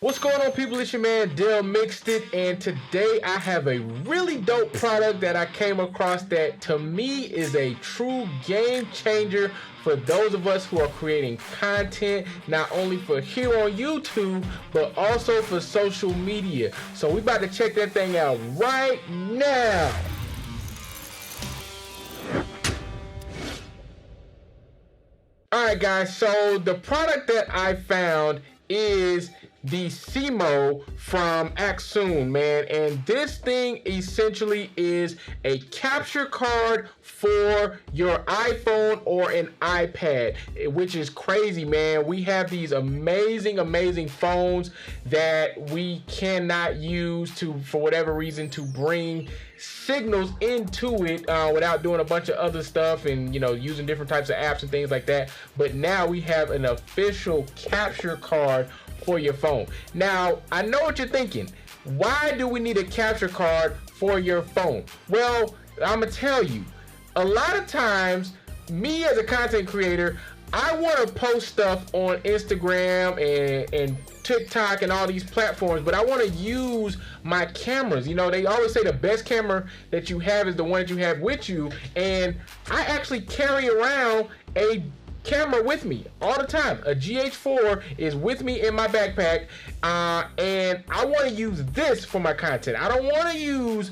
What's going on, people? It's your man Dell Mixed It, and today I have a really dope product that I came across that to me is a true game changer for those of us who are creating content, not only for here on YouTube, but also for social media. So we about to check that thing out right now. Alright guys, so the product that I found is the SeeMo from Accsoon, man, and this thing essentially is a capture card for your iPhone or an iPad, which is crazy, man. We have these amazing phones that we cannot use for whatever reason to bring signals into it without doing a bunch of other stuff and using different types of apps and things like that. But now we have an official capture card for your phone. Now, I know what you're thinking. Why do we need a capture card for your phone? Well, I'm gonna tell you, a lot of times, me as a content creator, I want to post stuff on Instagram and TikTok and all these platforms, but I want to use my cameras. They always say the best camera that you have is the one that you have with you, and I actually carry around a camera with me all the time. A GH4 is with me in my backpack, and I want to use this for my content. I don't want to use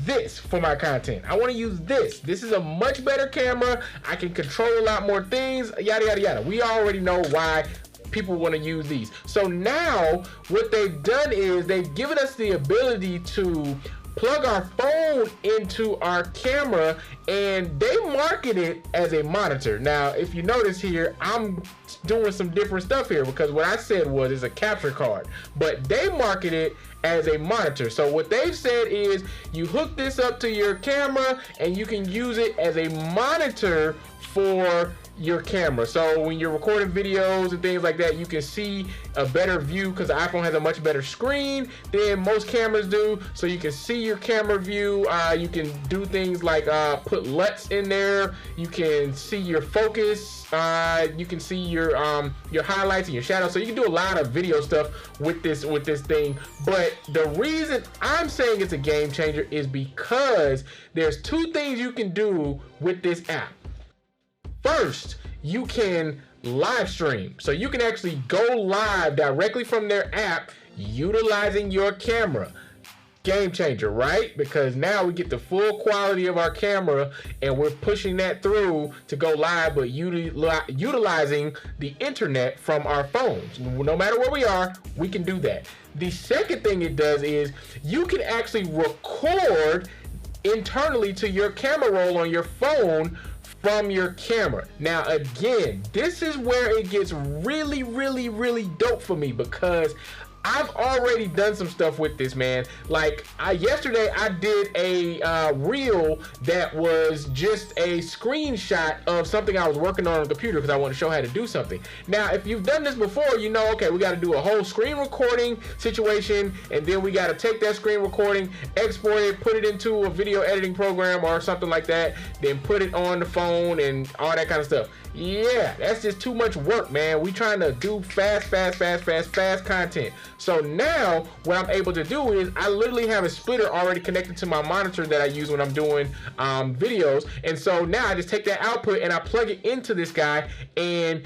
this for my content. I want to use this. This is a much better camera. I can control a lot more things, yada yada yada. We already know why people want to use these. So now what they've done is they've given us the ability to plug our phone into our camera, and they market it as a monitor. Now, if you notice here, I'm doing some different stuff here because what I said was it's a capture card, but they market it as a monitor. So what they've said is you hook this up to your camera and you can use it as a monitor for your camera. So when you're recording videos and things like that, you can see a better view because the iPhone has a much better screen than most cameras do. So you can see your camera view. You can do things like put LUTs in there. You can see your focus. You can see your highlights and your shadows. So you can do a lot of video stuff with this thing. But the reason I'm saying it's a game changer is because there's two things you can do with this app. First, you can live stream. So you can actually go live directly from their app utilizing your camera. Game changer, right? Because now we get the full quality of our camera and we're pushing that through to go live, but utilizing the internet from our phones. No matter where we are, we can do that. The second thing it does is you can actually record internally to your camera roll on your phone from your camera. Now again, this is where it gets really dope for me because I've already done some stuff with this, man. Like yesterday I did a reel that was just a screenshot of something I was working on the computer because I want to show how to do something. Now, if you've done this before, you know, okay, we got to do a whole screen recording situation, and then we got to take that screen recording, export it, put it into a video editing program or something like that, then put it on the phone and all that kind of stuff. Yeah, that's just too much work, man. We trying to do fast content. So now what I'm able to do is I literally have a splitter already connected to my monitor that I use when I'm doing videos. And so now I just take that output and I plug it into this guy, and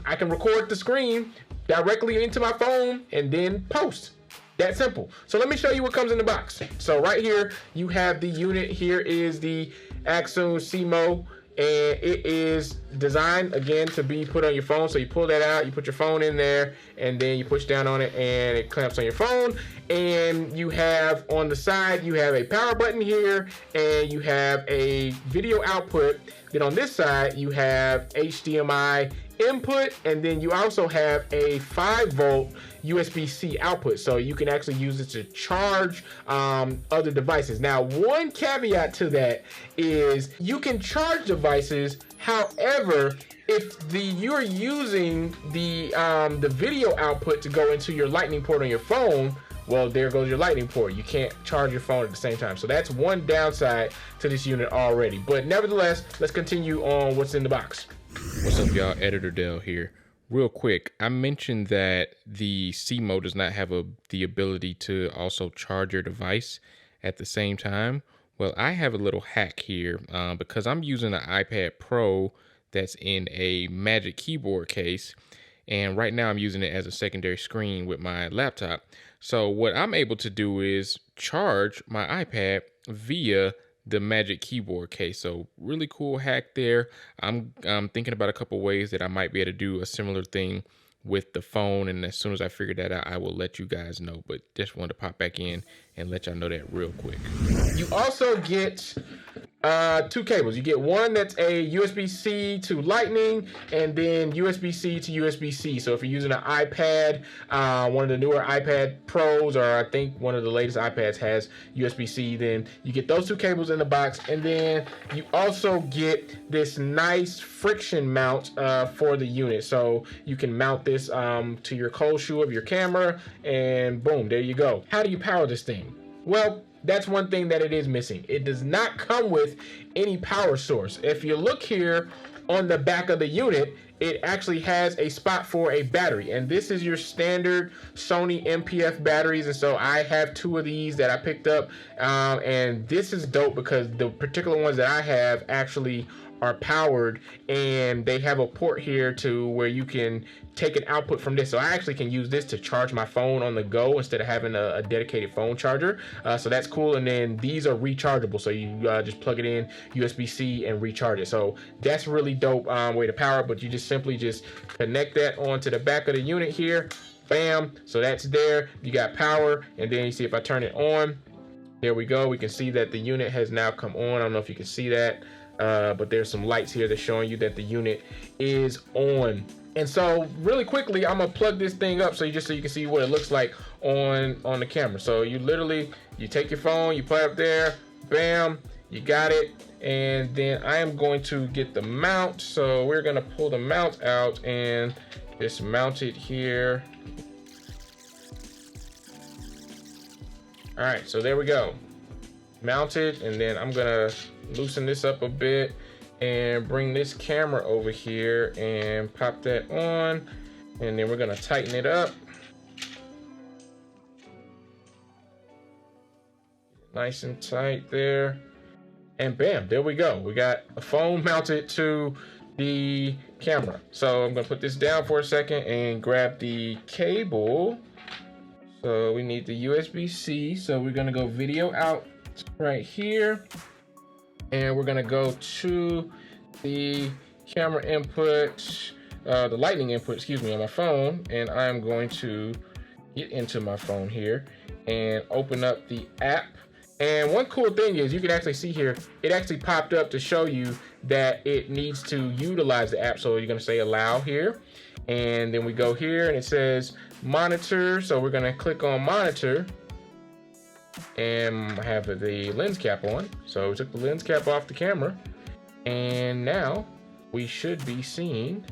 I can record the screen directly into my phone and then post. That simple. So let me show you what comes in the box. So right here you have the unit. Here is the Accsoon SeeMo, and it is designed again to be put on your phone. So you pull that out, you put your phone in there, and then you push down on it and it clamps on your phone. And you have on the side, you have a power button here, and you have a video output. Then on this side you have HDMI input, and then you also have a 5-volt USB-C output, so you can actually use it to charge other devices. Now, one caveat to that is you can charge devices. However, if you're using the video output to go into your lightning port on your phone, well, there goes your lightning port. You can't charge your phone at the same time. So that's one downside to this unit already. But nevertheless, let's continue on what's in the box. What's up, y'all? Editor Dell here. Real quick, I mentioned that the SeeMo does not have the ability to also charge your device at the same time. Well, I have a little hack here because I'm using an iPad Pro that's in a Magic Keyboard case. And right now I'm using it as a secondary screen with my laptop. So what I'm able to do is charge my iPad via the Magic Keyboard case. So really cool hack there. I'm thinking about a couple ways that I might be able to do a similar thing with the phone, and as soon as I figure that out, I will let you guys know. But just wanted to pop back in and let y'all know that real quick. You also get two cables. You get one that's a USB-C to Lightning, and then USB-C to USB-C. So if you're using an iPad, one of the newer iPad Pros, or I think one of the latest iPads has USB-C, then you get those two cables in the box. And then you also get this nice friction mount for the unit. So you can mount this to your cold shoe of your camera, and boom, there you go. How do you power this thing? Well, that's one thing that it is missing. It does not come with any power source. If you look here on the back of the unit, it actually has a spot for a battery, and this is your standard Sony MPF batteries. And so I have two of these that I picked up, and this is dope because the particular ones that I have actually are powered, and they have a port here to where you can take an output from this. So I actually can use this to charge my phone on the go instead of having a dedicated phone charger. So that's cool. And then these are rechargeable, so you just plug it in USB-C and recharge it. So that's really dope way to power it. But you just simply just connect that onto the back of the unit here. Bam. So that's there. You got power, and then you see if I turn it on, there we go. We can see that the unit has now come on. I don't know if you can see that. But there's some lights here that's showing you that the unit is on. And so really quickly, I'm gonna plug this thing up so you can see what it looks like on the camera. So you take your phone, you put it up there, bam, you got it. And then I am going to get the mount. So we're gonna pull the mount out and just mount it here. All right, so there we go. Mounted, and then I'm gonna loosen this up a bit and bring this camera over here and pop that on, and then we're gonna tighten it up nice and tight there, and bam, there we go. We got a phone mounted to the camera. So I'm gonna put this down for a second and grab the cable. So we need the USB-C, so we're gonna go video out right here, and we're gonna go to the camera input, the lightning input, excuse me, on my phone, and I'm going to get into my phone here and open up the app. And one cool thing is you can actually see here, it actually popped up to show you that it needs to utilize the app. So you're gonna say allow here, and then we go here and it says monitor. So we're gonna click on monitor, and I have the lens cap on. So we took the lens cap off the camera, and now we should be seeing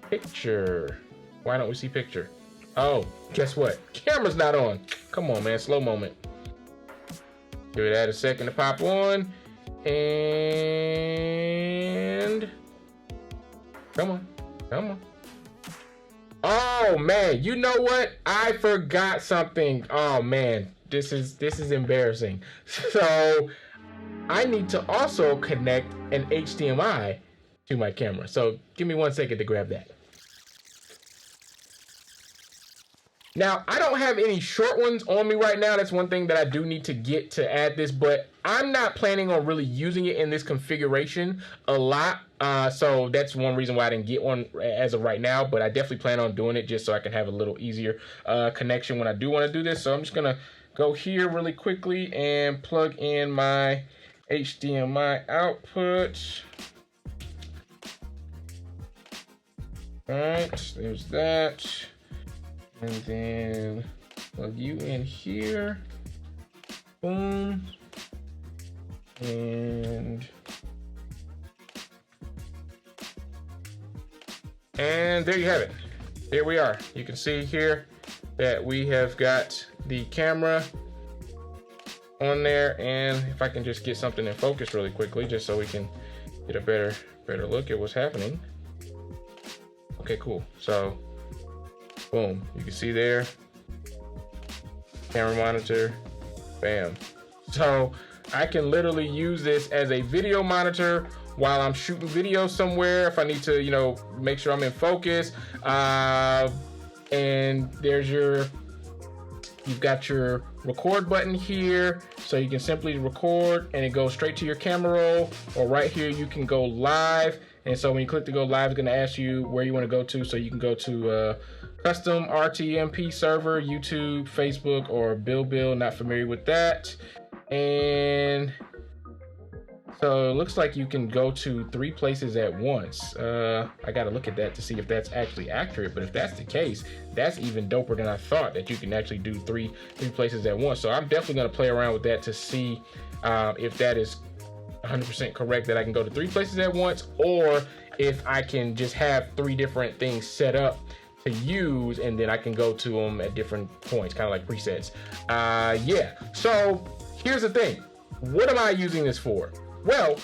picture. Why don't we see picture? Oh, guess what? Camera's not on. Come on, man, slow moment. Give that a second to pop on, and come on. Oh man, you know what? I forgot something. Oh man. This is embarrassing. So I need to also connect an HDMI to my camera. So give me 1 second to grab that. Now, I don't have any short ones on me right now. That's one thing that I do need to get to add this, but I'm not planning on really using it in this configuration a lot. So that's one reason why I didn't get one as of right now, but I definitely plan on doing it just so I can have a little easier connection when I do want to do this. So I'm just gonna go here really quickly and plug in my HDMI output. All right, there's that. And then plug you in here. Boom. And there you have it. Here we are. You can see here that we have got the camera on there, and if I can just get something in focus really quickly just so we can get a better look at what's happening. Okay, cool. So, boom, you can see there, camera monitor, bam. So I can literally use this as a video monitor while I'm shooting video somewhere if I need to, you know, make sure I'm in focus. And there's you've got your record button here, so you can simply record and it goes straight to your camera roll, or right here you can go live. And so when you click to go live, it's going to ask you where you want to go to. So you can go to custom RTMP server, YouTube, Facebook, or Bill. Not familiar with that. And so it looks like you can go to 3 places at once. I got to look at that to see if that's actually accurate. But if that's the case, that's even doper than I thought, that you can actually do three places at once. So I'm definitely going to play around with that to see if that is 100% correct, that I can go to 3 places at once, or if I can just have 3 different things set up to use, and then I can go to them at different points, kind of like presets. Yeah, so here's the thing. What am I using this for? Well,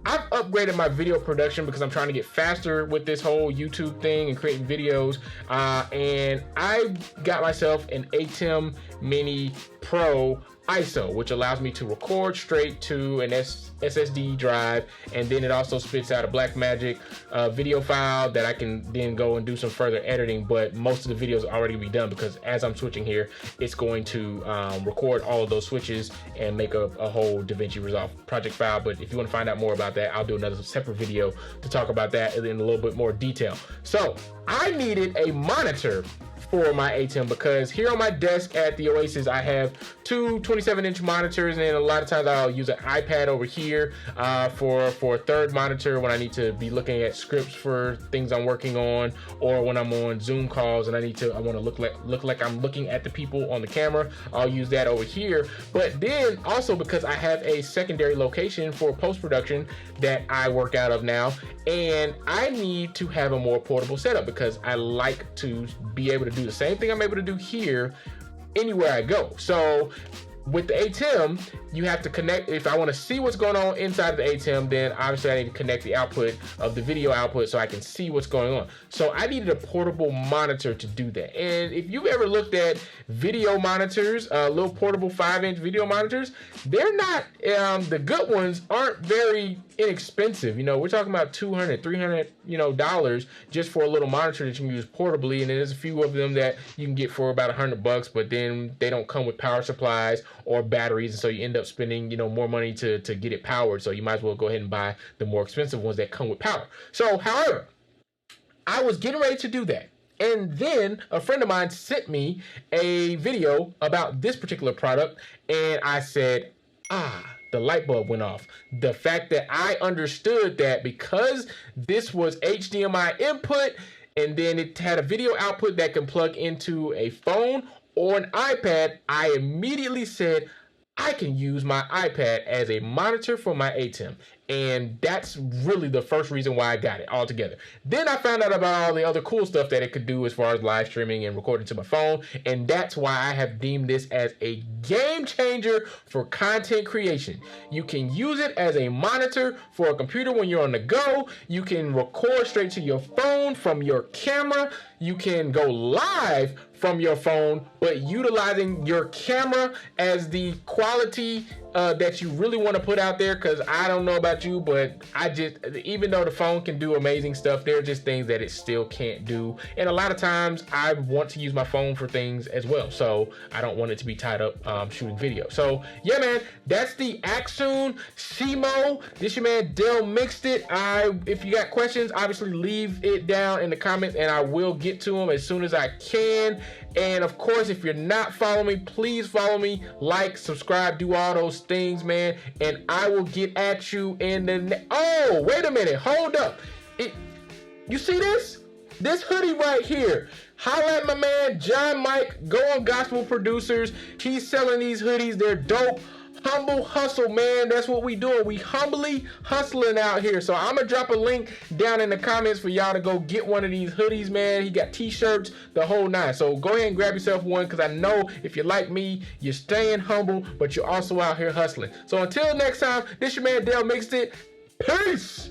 I've upgraded my video production because I'm trying to get faster with this whole YouTube thing and creating videos. And I got myself an ATEM Mini Pro ISO, which allows me to record straight to an SSD drive, and then it also spits out a Blackmagic video file that I can then go and do some further editing. But most of the videos already be done, because as I'm switching here, it's going to record all of those switches and make a whole DaVinci Resolve project file. But if you want to find out more about that, I'll do another separate video to talk about that in a little bit more detail. So I needed a monitor for my ATEM, because here on my desk at the Oasis, I have 2 27-inch monitors, and then a lot of times I'll use an iPad over here for a third monitor when I need to be looking at scripts for things I'm working on, or when I'm on Zoom calls and I want to look like I'm looking at the people on the camera. I'll use that over here. But then also, because I have a secondary location for post-production that I work out of now, and I need to have a more portable setup, because I like to be able to do the same thing I'm able to do here anywhere I go. So with the ATEM, you have to connect. If I want to see what's going on inside of the ATEM, then obviously I need to connect the output of the video output so I can see what's going on. So I needed a portable monitor to do that. And if you've ever looked at video monitors, little portable 5-inch video monitors, they're not, the good ones aren't very inexpensive. You know, we're talking about $200, $300, dollars just for a little monitor that you can use portably. And then there's a few of them that you can get for about $100, but then they don't come with power supplies or batteries, and so you end up spending more money to get it powered. So you might as well go ahead and buy the more expensive ones that come with power. So however, I was getting ready to do that, and then a friend of mine sent me a video about this particular product, and I said, the light bulb went off. The fact that I understood that because this was HDMI input, and then it had a video output that can plug into a phone or an iPad, I immediately said, I can use my iPad as a monitor for my ATEM. And that's really the first reason why I got it altogether. Then I found out about all the other cool stuff that it could do as far as live streaming and recording to my phone. And that's why I have deemed this as a game changer for content creation. You can use it as a monitor for a computer when you're on the go. You can record straight to your phone from your camera. You can go live from your phone, but utilizing your camera as the quality that you really want to put out there. Because I don't know about you, but even though the phone can do amazing stuff, there are just things that it still can't do. And a lot of times I want to use my phone for things as well, so I don't want it to be tied up shooting video. So yeah, man, that's the Accsoon SeeMo. This your man Dell Mixed It. If you got questions, obviously leave it down in the comments and I will get to them as soon as I can. And of course, if you're not following me, please follow me, like, subscribe, do all those things, man. And I will get at you in the oh, wait a minute, hold up. You see this? This hoodie right here. Holla at my man John Mike, Go On Gospel Producers. He's selling these hoodies. They're dope. Humble hustle, man. That's what we doing. We humbly hustling out here. So I'm gonna drop a link down in the comments for y'all to go get one of these hoodies, man. He got t-shirts, the whole nine. So go ahead and grab yourself one, because I know if you're like me, you're staying humble, but you're also out here hustling. So until next time, this your man Dell Mixed It. Peace.